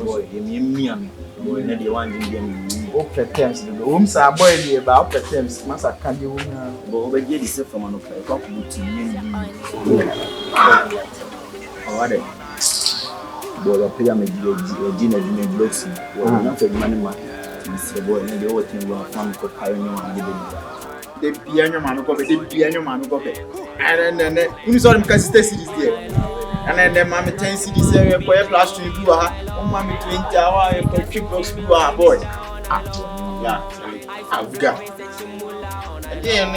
boy, me. Boy, na the one in them. Okay, terms. The rooms are boy about terms. Master can you But we get this from an offer. Talk to me. Boy, I pay me the dinner blocks. Well, not for money, man. Mr. Boy, and the whole thing will come for pioneer and the piano man go the piano man go and then you saw him because cities there. And then the mammy 10 cities there for a plus 2 do a mammy 20 hour and for 3 blocks do a boy. Yeah, I've got. And then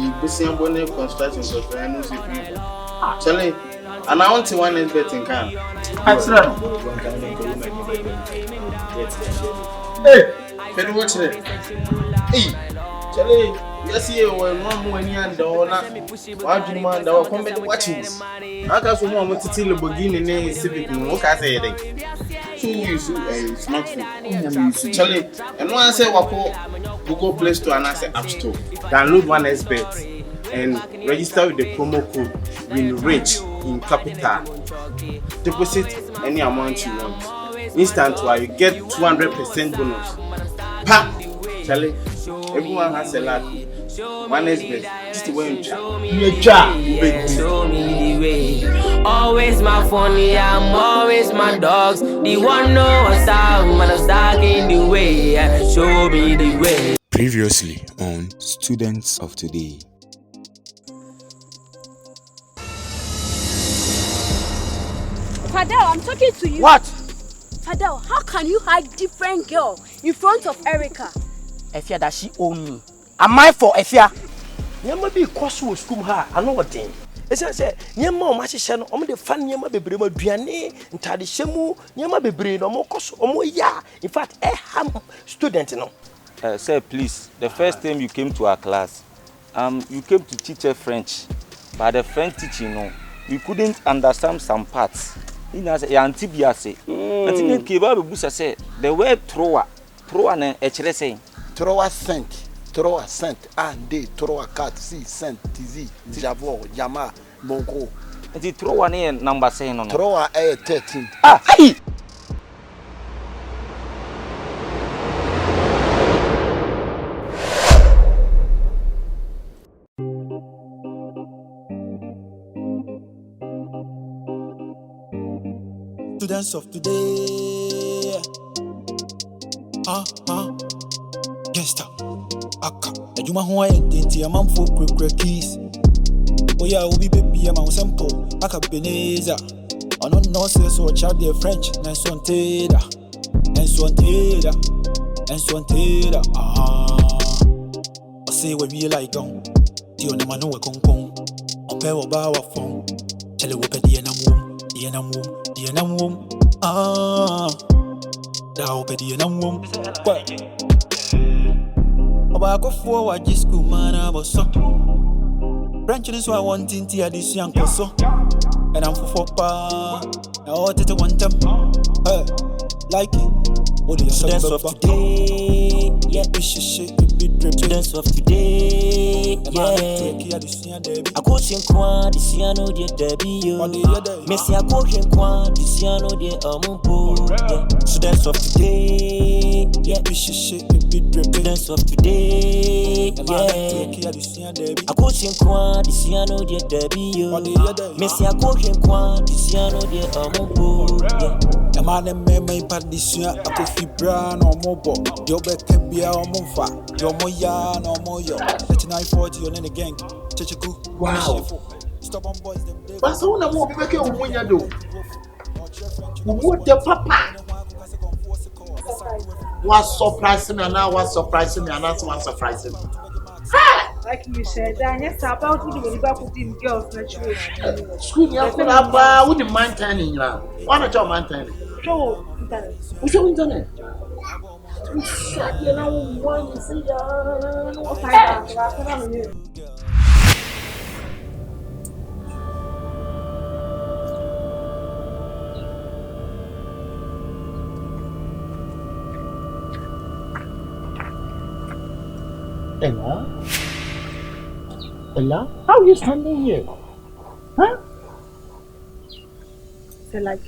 you put some bonnet construction software and no people. Actually, and I want to one is betting can. Excellent. Hey, can you watch it? Hey, Charlie, yes, you were one when you and Donna. Why do you mind our comedy watchings? I got someone with to tell the beginning in civic. What I say, two use a smartphone. Charlie, and one say, Google Play Store and I say App Store. Download one bet and register with the promo code WINRICH in capital. Deposit any amount you want. Instant while you get 200% bonus. Pa! Charlie, everyone has a lot. One bet. Just the way you try. Show me the way. Always my funny, I'm always my dogs. The one know what's up, man, I'm stuck in the way. Show me the way. Previously on Students of Today. Fadel, I'm talking to you. What? Fadel, how can you hide different girl in front of Erica? Efia that she own me. Am I for Efia? Nyama be koso school ha. I know what thing. Esa say nyama o ma hihye no o de fa nyama bebre ma duane ntade hyemu nyama bebre no mo koso o mo ya. In fact, ham student no. Sir, please. The first time you came to our class, you came to teach us French. But the French teaching, no, you couldn't understand some parts. Ina say Antibia say. Antibia keba be busa say the word thrower na echere say. Thrower sent and they thrower cat see sent tz tijavo jama bonko. The thrower na number say no. Thrower 13. Ah, hey. Students of today, gangsta, aka. Ejuma ho ayenti amam fo krekre keys. Oya obi baby am simple, AKABENEZER. Ono no say so child the French, and so teda. I say we be like on. Ti ona manu we konkon. On pe wo ba wa fon. Tell wo pe di enam wom. Da wo pe di enam wom. Oba ko fo wa jisku mana boso. Branch is why one thing tia this young koso. And I'm for pa. I want it one time. Like it. Students of today, yeah. Students of today, yeah. I go sing kwa this year no dear Debbie yo. Messi I go sing kwa this year no dear Amumpo. Students of today, yeah. Students of today, yeah. I go sing kwa this year no dear Debbie yo. Messi I go sing kwa this year no dear Amumpo. The man me part this year I go fibra no mobo. Yo be kebia o monfa. Yo moya no moyo. 3940 on the gang. Checheku. Wow. Stubborn boys them. But so na mo be ke umunya do. What the papa? What surprising me now? What surprising me? And that's one surprising me. Like you said, yes, about who the back with them girls naturally. School ya ko aba who the man turning ya. Why not your man turning? Show internet. Who show internet? You know one see no time. Ella, how are you standing here? Huh? So like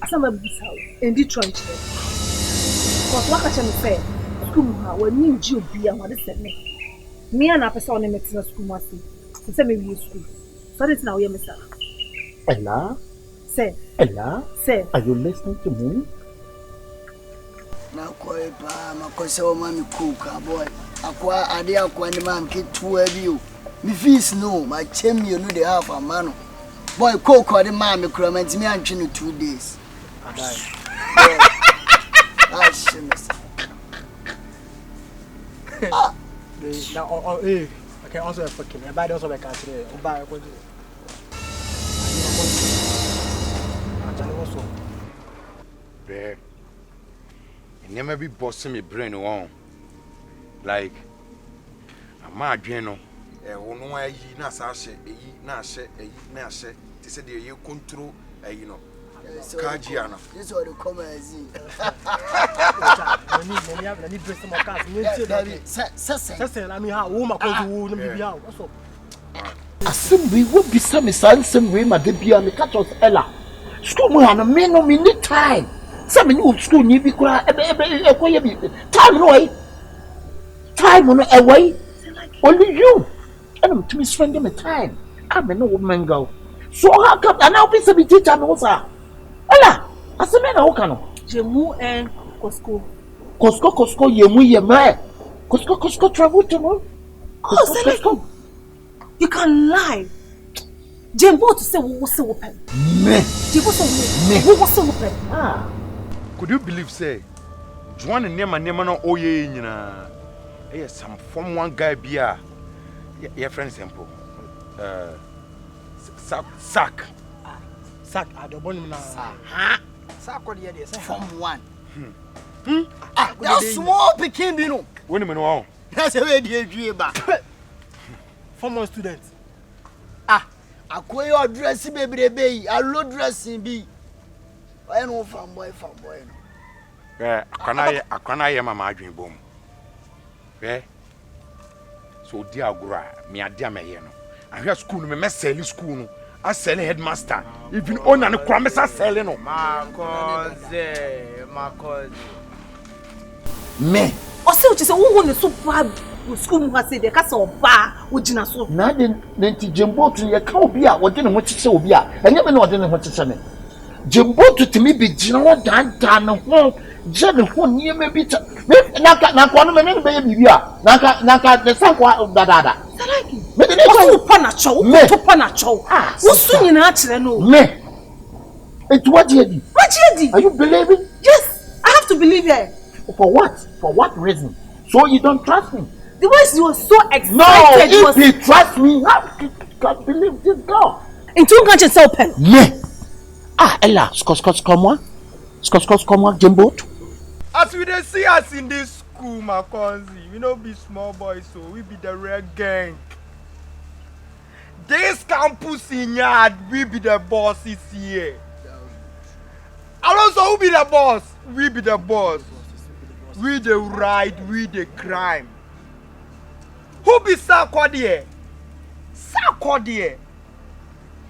Asama bisa in the trench. Because what I can say, school when you do be a mother said me and a person in the school must be. Say me we school. So it's now, Mr. Ella? Say. Ella? Say. Are you listening to me? Now, quite, my cousin, mammy cook, boy. Aqua, I dare when the man get 2 of you. Me fees no, my chimney, you know they have a man. Boy, cook or the mammy cremant me and 2 days. That's shame. Now, I can also fucking. I buy also like I say, I buy what also. Bear, you never be bossing me brain on. Like, a margino, a one way, not sashay, not shay, not shay, to say you control, you know. Kajiana. This is what the come and see. I need dress my cars. I mean, how woman goes to be out. What's up? Assembly will be some way, my debut and the catch of Ella. School and a man no minute time. Some new school need be cry time away. Time on away. Only you. And I'm to be spending my time. I'm an old man go. So how come and now be some teacher also? Ella, as a man, how can Jemu and Costco. Costco, ye man. Costco travel tomorrow. Oh, you can lie. Jembo to say what was so open. Me. What was so open? Ah. Could you believe, say, Juan and Nema no oye in yes, some from one guy beer. Your friend simple. Sack. Sack, I don't want him now. Sack, what do you say? From one. That's small picking, you know. When a minute, that's a way to back. Former students. I call your dressing baby, I low dressing be. I know from boy. I can't hear my margin boom. Eh? So, dear Gura, me a dear Mayeno. I hear school, me selling school. I sell headmaster. Even on and crumbs are selling. My cousin. Me. Also, just a woman is so bad. School must say the castle bar, which is so. Nothing, then to Jimbo to your cowbia, what didn't want to show be. I never know what to say. Jimbo to me be general dan home. Jenny, who near me be Naka, one minute, baby. Naka, the Sanqua Dada. Maybe they go to Panacho. Ah, what's soon in actually no. Me. It's what you did. What you did? Are you believing? Yes, I have to believe it. For what? For what reason? So you don't trust me? The way you were so excited. No, if you trust me, how can believe this girl? In two countries open. Yeah. Ah, Ella, come on, Jimbo. As we dey see us in this school, my cousin, we no be small boys, so we be the real gang. This campus in yard, we be the bosses here. Alonso, who be the boss? We be the boss. We the right, we the crime. Who be Sarkodie? Sarkodie.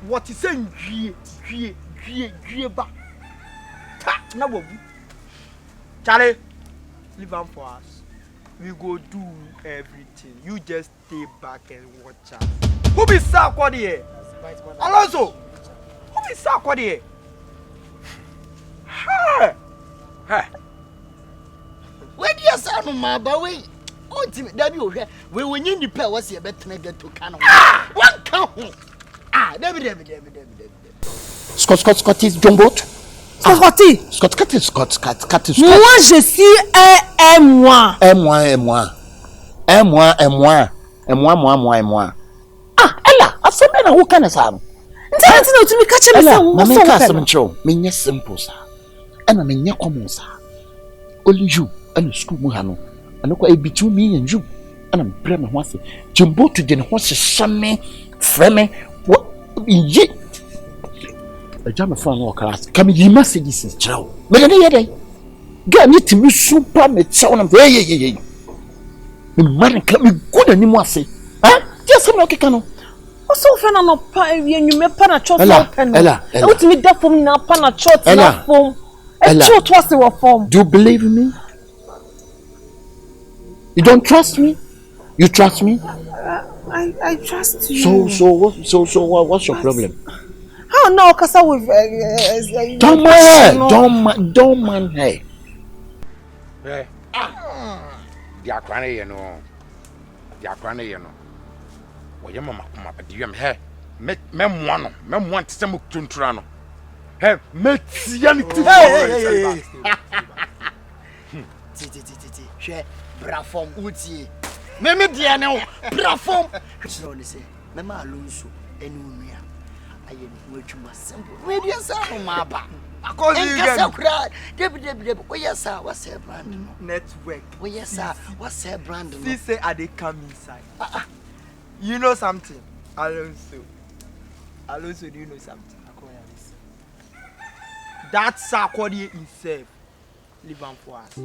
What is saying? Ba. Ta, na wo. Charlie, leave am for us. We go do everything. You just stay back and watch us. Who be Sarkodie? Alonso. Who be Sarkodie? Hey. Hey. Where do you sound, my boy? Oh, Timmy, that you here. We will need the pair was here better get to Canada. What count? Ah, David. Scott is Jumbo. Scott. Moi, je suis moi. Moi. Ah, Ella, I said, man, who can I say? Nti to me catch me say wo so wo so me nya simple sa ana me nya common sa only you and school mu ha no ana kwa between me and you ana me pray me ho ase Jimbo to the ho hyehyame frame what ye aja me phone no class come yi messages chao me dey here dey ga me timi super me chao na hey me man ka me good ani mu ase ha just me okay kanu Also, friend, I'm not paying you. Me pan a chot open. Ella. What me that from now? Pan a chot na form. A chot was the form. Do you believe me? You don't trust me? You trust me? I trust you. So what's your problem? How now? Cause I with don't mind her. Don't mind her. Hey. Dia kwane ye no. Wo ye mama kuma ba diam he. Me moa no. Me moa ntse mo tuntura no. Hey, me tia ni ti. Hey. Ti. Hwe brafom utie. Me dia ne brafom. So ne say, me ma alonso enu nua. Aye no adwuma simple. We dia sa no ma ba. Because you get Debbie. Oh yes sir, what's her brand? Network. Oh yes sir, what's her brand? See say I dey come inside. You know something? Alonso, do you know something? That Sarkodie himself live on for us.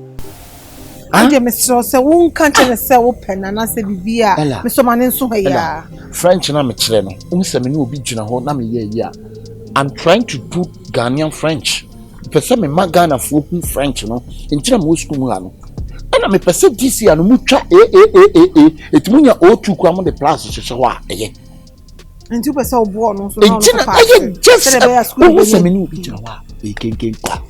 I just Mr. say won can't say open and I say bibia. Mr. Manen so ya. French na me kire no. Unse me no obi gina ho na me ye ya. I'm trying to do Ghanaian French. Pese me ma Ghana fo French no. Ntina mo school mu ano. Na me pese this year no mu twa etumunya O2 kwa mo de plus hyehyɛ ho a eye. Nti pese obo no so no. Ntina aye just unse me no obi gina ho a kenken kwa.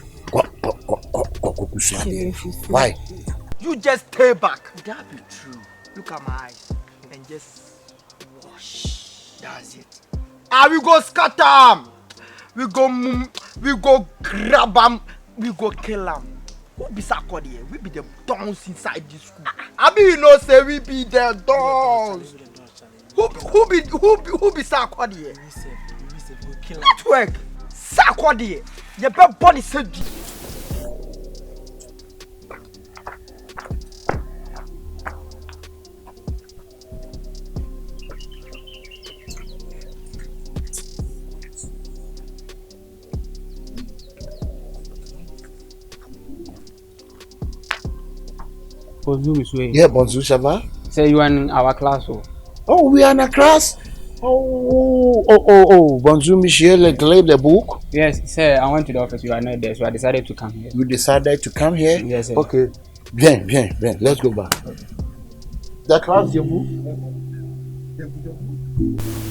Why? You just stay back. That be true. Look at my eyes and just wash. That's it. We go scatter him. We go grab him. We go kill him. Who be Sarkodie? We be the dons inside this school. I mean, you know, say we be the dons. Who be Sarkodie? Network. Sarkodie. Your body said. Bonjour, monsieur. Yeah, bonjour, ça va? Say you are in our class. Oh, we are in a class? Oh, bonjour, monsieur, le book? Yes, sir, I went to the office, you are not there, so I decided to come here. You decided to come here? Yes, sir. Okay. Bien, let's go back. The class, you move?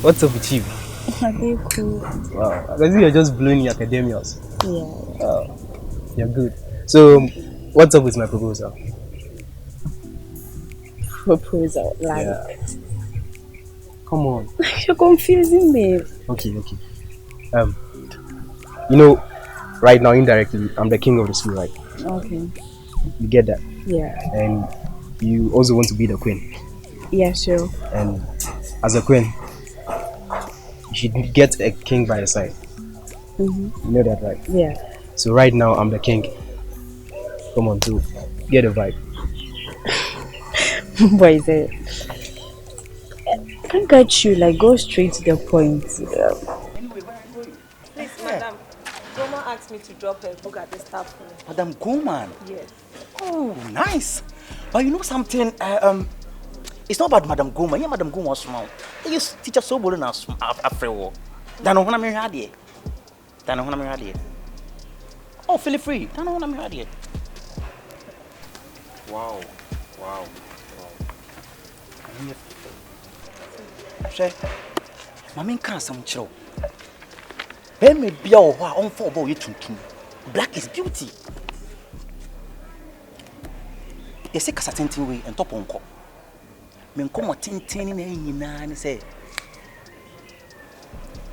What's up with you? Very cool. Wow, I can see you're just blowing your academias. Yeah. You're good. So, what's up with my proposal? Proposal, like. Yeah. Come on. You're confusing me. Okay. You know, right now, indirectly, I'm the king of the school, right? Okay. You get that? Yeah. And you also want to be the queen. Yeah, sure. And as a queen, you should get a king by your side. You know that, right? Yeah. So right now, I'm the king. Come on, too. Get a vibe. What is it? I can't get you, like, go straight to the point. Please, madam. Goma asked me to drop her book at the staff room. Madam Goman? Yes. Oh, nice. But you know something? It's not about Madam Goma. Yeah, Madam Goma was small. They used to teach us so well after all. Dano hona me hadi. Oh, feel free. Dano hona me hadi. Wow. Say, Mami can't some chill. Hey, me be all on for boy to black is beauty. They say Casatin way and top on cop. Men come a tin in and say,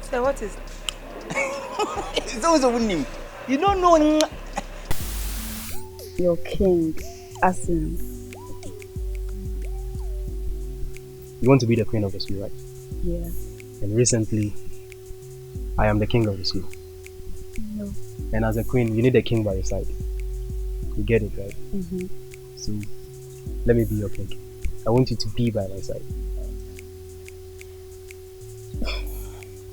So, what is it's always a winning. You don't know. Your king, Asim. You want to be the queen of the school, right? Yeah. And recently, I am the king of the school. No. And as a queen, you need a king by your side. You get it, right? So, let me be your king. I want you to be by my side.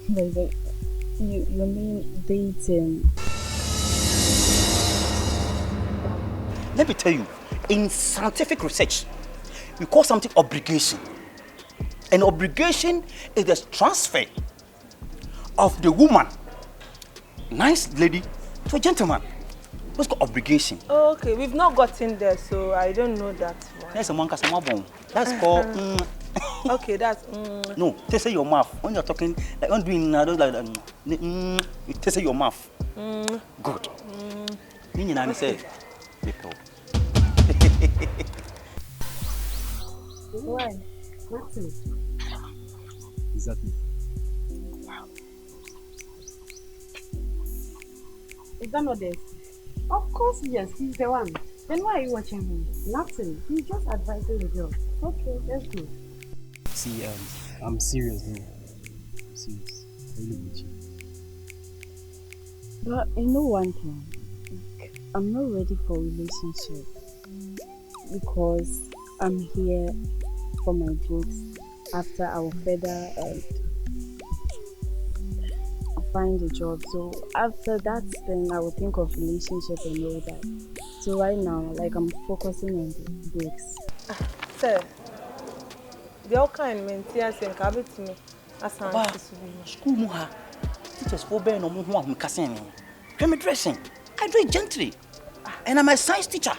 Wait. You mean dating? Let me tell you, in scientific research, we call something obligation. An obligation is the transfer of the woman, nice lady, to a gentleman. What's called obligation? Oh, okay, we've not gotten there, so I don't know that one. That's a man bone. That's called. Okay, that's. No, taste your mouth. When you're talking, like I'm doing, I don't like that. You taste your mouth. Good. You know, I say, people. Why? Nothing. Exactly. Is that not this? Of course, yes. He's the one. Then why are you watching him? Nothing. He's just advising the girl. Okay, let's go. See, I'm serious, though. I'm serious. I really with you. But you know one thing, I'm not ready for a relationship because I'm here for my drugs after I'll further find a job. So after that, then I will think of relationship and all that. So right now, like I'm focusing on the drugs. Sir, the all kind maintenance and cabin to me. School muha. Teachers for bear no more who cassing. Come dressing. I do it gently. And I'm a science teacher.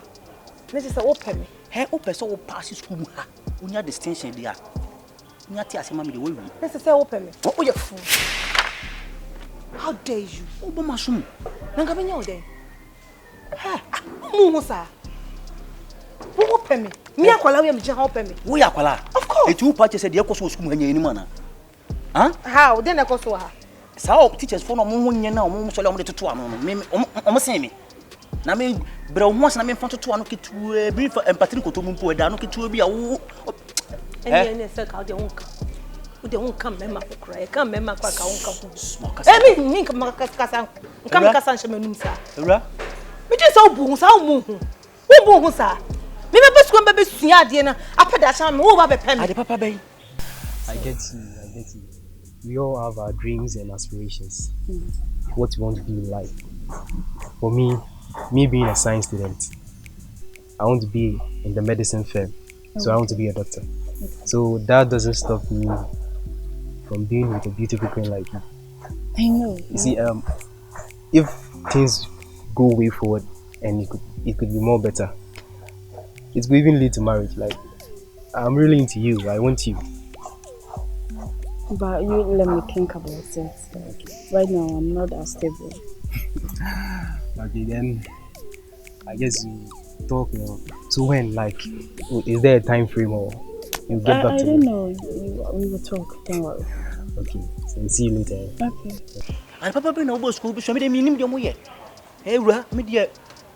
This is open me. Hey, open so pass school muha. When you're distinction there. Nyati asemami the way we. This is open me. Oh, you fool. How dare you? Obama soon. Nangabenya ode. Ha, mu sir. Who open me? Me akwala we am je open me. We akwala. Of course. Etu pa che de ekoso school anya ni mana. Huh? How? Then ekoso ha. Sao teachers for no mo nya na mo so le mo de toto ano no. Me o mo sen me. Na me bra ho na me mfa toto ano ketu bi fa empathy ko to mu po da no ketu bi a wo. Eni se ka de wonka. Ude wonka mema ko kra. E ka mema kwa ka wonka. Me nka kasa. Nka me kasa nshamenum sa. Ewra? Me je sa obu sa omu hu. Wo bu hu sa. Me be besu be besua ade na apeda cha me wo ba be pem. Ade papa be. I get you. We all have our dreams and aspirations. What we want to be in life. For me being a science student, I want to be in the medicine firm. So I want to be a doctor. So that doesn't stop me from being with a beautiful queen like you. I know. You see, if things go way forward and it could be more better, it could even lead to marriage. Like, I'm really into you. I want you. But you let me think about it. Right now, I'm not as stable. Okay, then I guess you talk. So when, like, is there a time frame or you get back to me? I don't know. We will talk. Don't worry. Okay. So see you later. Okay. And papa be no go school be so me nim de mo ye. Hey wura me de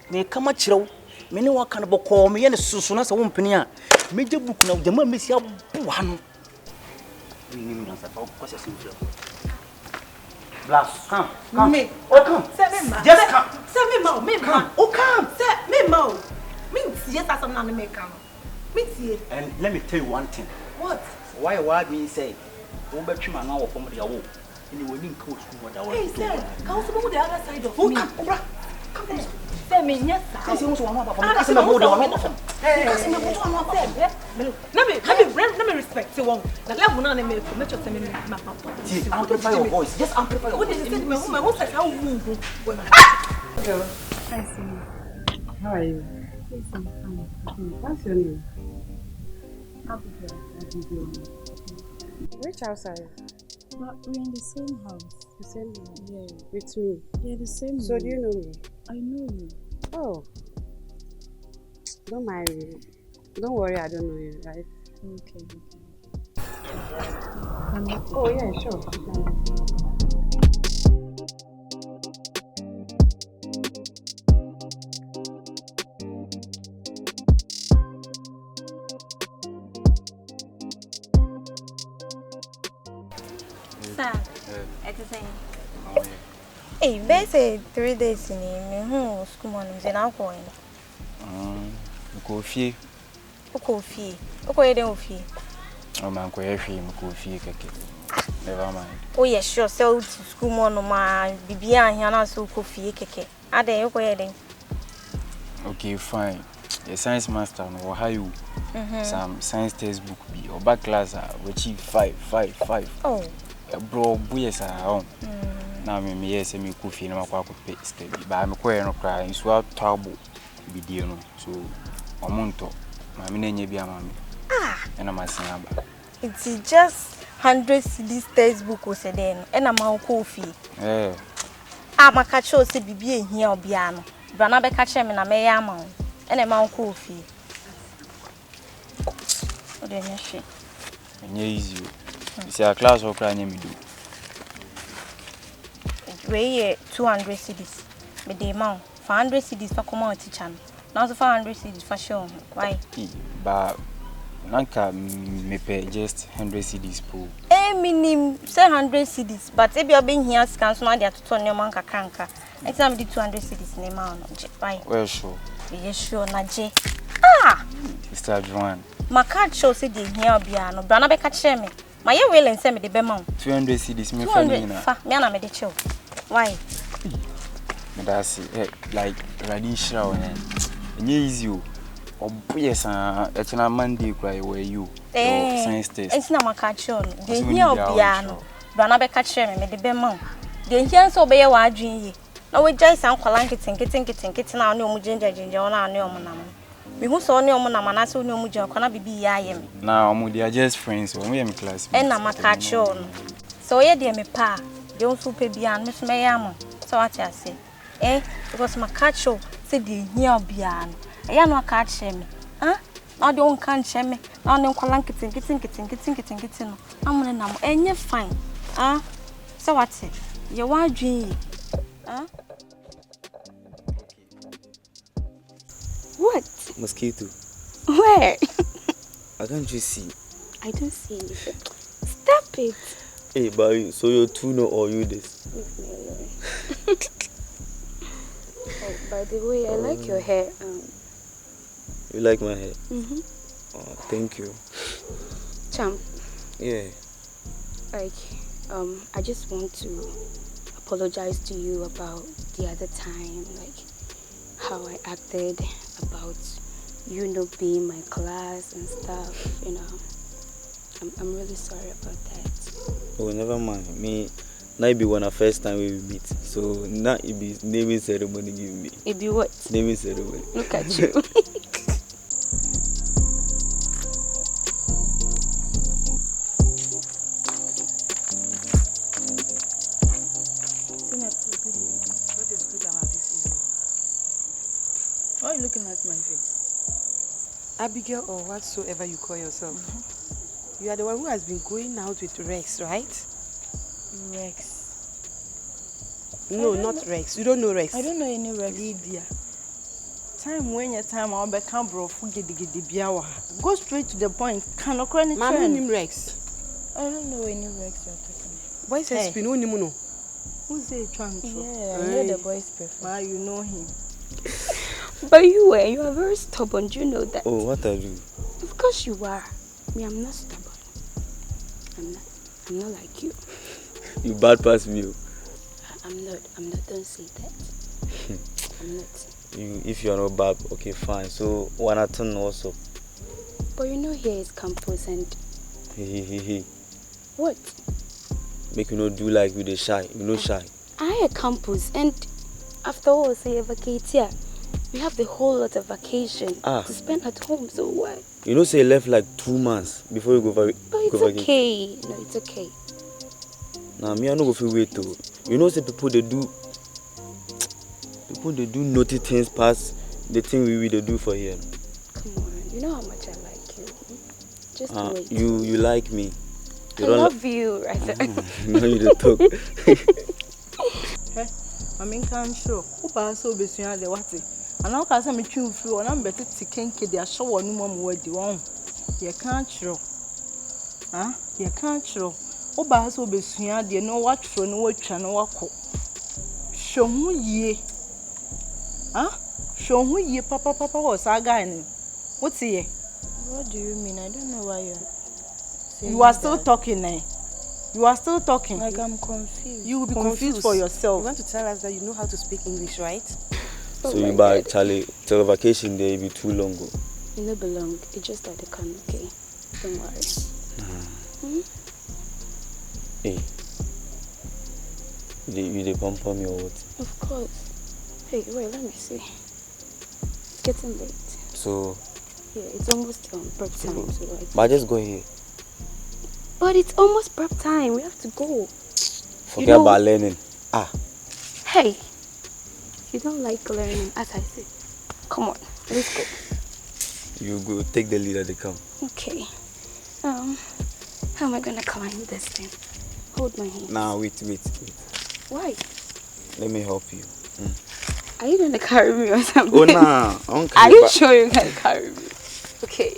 me kama kirew. Me ne wa kan bokọ me ye ne susu na se wo mpeni a. Me je book na jama me sia bu ha no. Nim na sa talk ko se sin Blast, come. Me. Oh, come. Say me ma. Just come. Say me ma. Me ma. Oh, come. Say me ma. Me yes as na me come. Me tie. And let me tell you one thing. What? Why me say wo betwe ma na wo kom de wo. Ni woni nka wo school da wo. Hey, say. Can we go the other side of me? Come. Say me yes. Say wo so wan about me. Say me go de wo me do. Say me go to wan about. Let me respect you. Na level na me make sure say me ma papa. Amplify your voice. Just amplify your voice. What did you say me? Who say how move? Hello. Hi, Simi. How are you? Yes, I'm fine. What's your name? Abigail. Which house are you? But we're in the same house. The same one? Yeah. With me? Yeah, the same So one. do you know me? I know you. Oh. Don't mind me. Don't worry, I don't know you, right? Okay. Oh, yeah, sure. Sir, it's the same. Hey, basically 3 days in me school morning is now going. Coffee. Coffee. Okay, then coffee. Oh man, coffee keke. Never mind. Oh yes, sure. So school morning ma bibia here na so coffee keke. Ade you go then. Okay, fine. a science master or how you some science textbook be or back class which 5. Oh. Bro, boys are home. Now me yes me coffee na makwa pay steady. But me ko no cry so out table be dey no. So omonto ma me na nya bi ama me. And I'm saying about it's just 100 cedis textbook was then and I'm on coffee. My catch show say bibi here obiano. Brana be catch me na me yama and I'm on coffee. What do you say? Easy. You see a class or cry me do. We 200 cedis. Me dey amount 400 cedis for come on teacher. Now 400 cedis for sure. Why? But Nanka me pay just 100 cedis po. Minim 700 cedis, but if you been here scans now they are to turn your man kanka. Next time the 200 cedis in amount. Why? Well sure. Yes sure na je. Sister Joan. My card shows say dey here obiano. Brana be catch me. My ye will and send me the bemount. 200 cedis me family na. Me na me dey chill. Why? Me da see like radiation on easy o. Yes, it's not Monday cry where you science test. It's not my catch on. They hear piano. Brana be catch me the bemount. They hear so be wa adwin ye. Na we jai san kwalan keten na oni omu ginger na ani omu na mo. Me hu so oni omu na mana so oni omu ginger kwana bibi ya ye me. Na omu they are just friends. Omu ye me classmates. And na my catch on. So ye dey me pa. They won so pe bia me so me yam. So what I say? Because my catch show say they hear piano. Ya no catch me. Now they won't catch me. Now they kwalan keten no. Amune na mo enye fine. So what say? You want dream? What? Mosquito. Where? I can't you see? I don't see anything. Stop it. Hey, Barry, so you're tuna or you this? Oh, by the way, I like your hair. You like my hair? Oh, thank you. Champ. Yeah. Like, I just want to apologize to you about the other time, like how I acted about you not being my class and stuff, you know. I'm really sorry about that. Oh, never mind. Me, now it be when the first time we meet. So now it be naming ceremony give me. It be what? Naming ceremony. Look at you. Why are you looking at my face? Abigail or whatsoever you call yourself. You are the one who has been going out with Rex, right? Rex. No, not Rex. You don't know Rex. I don't know any Rex. Lydia. Time when your time I'll become bro biawa. Go straight to the point. Can occur any trend. Rex. I don't know any Rex you're talking about. Boy says Spino Nimuno. Who's the trunk? Yeah, I know the boy's perfect. Why you know him? But you are very stubborn. Do you know that? Oh, what are you? Of course you are. Me, I'm not stubborn. I'm not like you. You bad pass me. I'm not. Don't say that. I'm not. If you're not bad, okay, fine. So one at also. But you know here is campus and. Hey. What? Make you not do like with the shy. You know shy. I a campus and after all, say vacate here. We have the whole lot of vacation to spend at home. So why? You know, say left like 2 months before you go for. But it's okay. No, it's okay. Nah, me I no go feel wait too. You know, say people they do naughty things past the thing we do for here. Come on, you know how much I like you. Just wait. You like me. I love you, right? No, you don't talk. I mean, can't show. Who pass so busy on the water? And now, cause I'm a true fool, and I'm better to can't get their show no more word you want. You can't show. You can't show. Who pass so busy on the no watch for no watch and no walk. Show who ye. Show who ye, Papa was our guy. What's he? What do you mean? I don't know why you're saying you are still talking, eh? You are still talking. Like I'm confused. You will be confused for yourself. You want to tell us that you know how to speak English, right? So you buy Charlie till vacation day be too long go. You know belong. It's just that they can't. Okay, don't worry. Hey, you dey pump me or what? Of course. Hey, wait, let me see. It's getting late. So. Yeah, it's almost prep time. So But just go here. But it's almost prep time. We have to go. Forget about learning. Hey, you don't like learning, as I said. Come on, let's go. You go take the lead as they come. Okay. How am I gonna climb this thing? Hold my hand. Nah, wait. Why? Let me help you. Are you gonna carry me or something? Oh nah, uncle. Are you sure you're gonna carry me? Okay.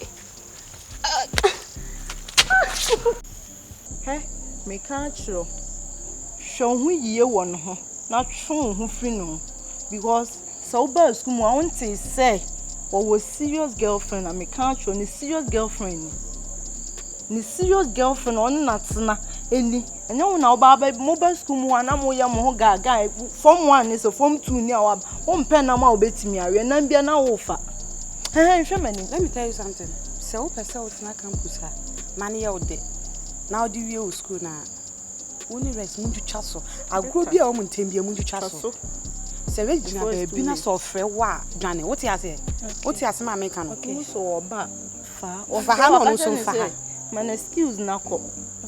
Hey, me can't show. Show who ye one ho. Not true who free because so bad school I want to say what was serious girlfriend and me can't show ni serious girlfriend. Ni serious girlfriend on natsna any and you now baba mobile school one am ya mo guy form 1 is form 2 ni our one pen na ma obetimi awe na bia na wo fa. Let me tell you something. So person na campus ha. Mani ya ode. Now do you school na only rest munju chaso. Agro bia o muntem bia munju chaso. Se we gina be na so frɛ wa dwane. What you say? What you say ma make am? Okay. So oba fa. Fa ha no so fa ha. Man excuse na ko.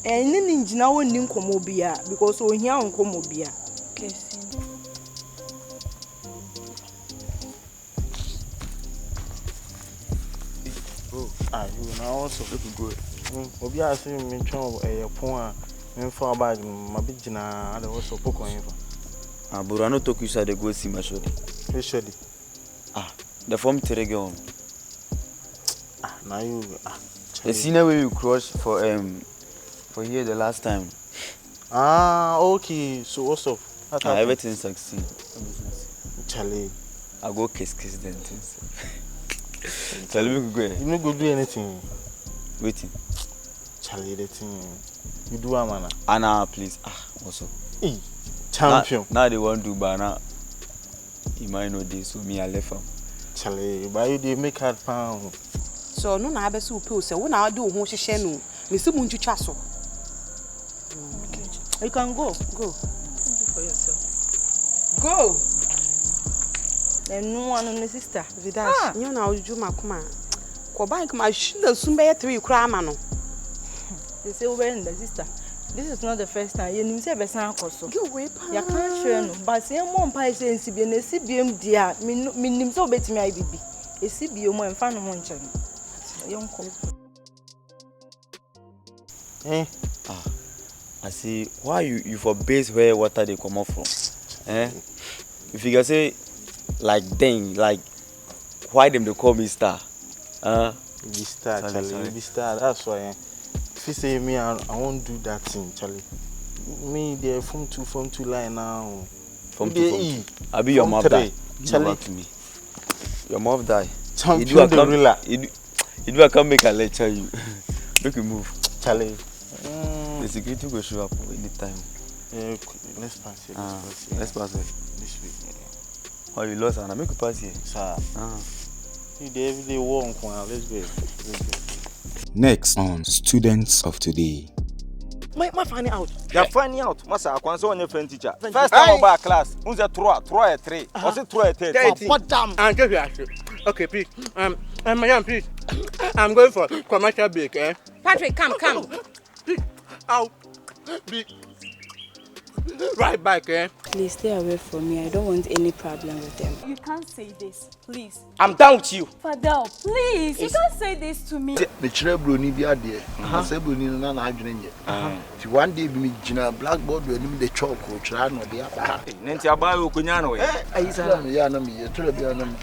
Eni ni ngina woni nkomo bia because ohia nkomo bia. Okay. You now also look good. Obi a say me twon e pon a me fa bag ma bi gina ada also poko enfa. Bro, I no talk you say they go see my shorty. Which shorty? The form 3 girl. Now you the senior way you crush for here the last time. Okay. So what's up? Everything succeed. Charlie, I go kiss them things. Tell me go. You no go do anything. Waiting. Charlie, the thing you do amana. Anna, please. Also. Champion. Now they want to banana. You might know this, so me I left him. Charlie, but you dey make hard pound. So no na abeso upe say when I do ho hwehwe no. Me se munju chaso. Okay. You can go. Go. Do for yourself. Go. And no one on the sister. Vidash, you na oju makoma. Ko bank ma shina sumbe 3 kura ama no. They say over in the sister. This is not the first time. You need to be saying koso. You wait pa. You can't share no. But say mom pa say nsibi na sibiem dia. Me nim so betimi ai bibi. Esibio mo emfa no ho nchen. Yonko. I see why you for base where water they come off from. If you can say like then like why them they call me star? Be star, Charlie. Be star. That's why. If you say me, I won't do that thing, Charlie. Me, they're from two line now. From 2. I be your mom die. Charlie, to me. Your mom die. You do I come make a lecture you. Make you move, Charlie. The security will show up anytime. Yeah, let's pass here. Let's pass here. This week. Oh, you lost, and I make you pass here. Sir. You the everyday walk. Let's go. Next on Students of Today. My finding out. You're finding out. Masa, I can't your friend teacher. First time I buy a class. Who's a 3? What's it 3? What damn? I'm just asking. Okay, please. Madam, please. I'm going for commercial break, eh? Patrick, come. Please. Ow. Please. Right back, eh? Please stay away from me. I don't want any problem with them. You can't say this, please. I'm down with you. Fadel, please. You can't say this to me. The cherry ni bi ade. I say bruni na na adwene nye. Ti one day bi me gina blackboard we nim the chalk o try no dey aba. Nenti abaye okunya no we. Ayi sa me ya na me tell bi na me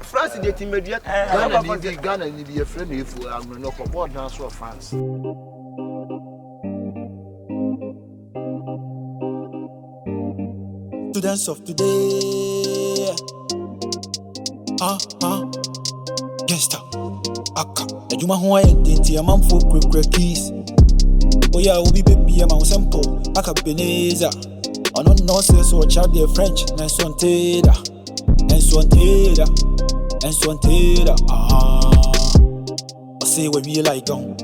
France dey team media. Ghana ni bi e friend e fu am no ko board na so France. Students of today. Gangsta. Aka. Ejuma ho identity am for quick keys. Oh yeah, we be baby am simple. AKABENEZER. On no say so child the French, nice one teda. And Enswantera, I say where we like on.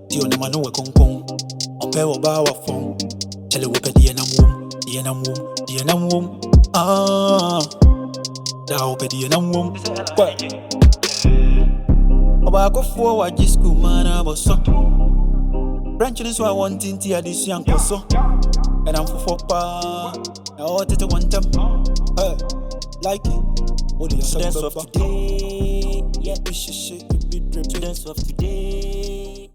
Dio na manu we kong. On pe wa ba wa fong. Chele wo pe die na mum. Da wo pe die na mum. Oba go for wa jisku mana boso. Branching is what I want in tia this young so. And I'm for pa. I want it to one time. Like it. Students of today, yeah, students of today.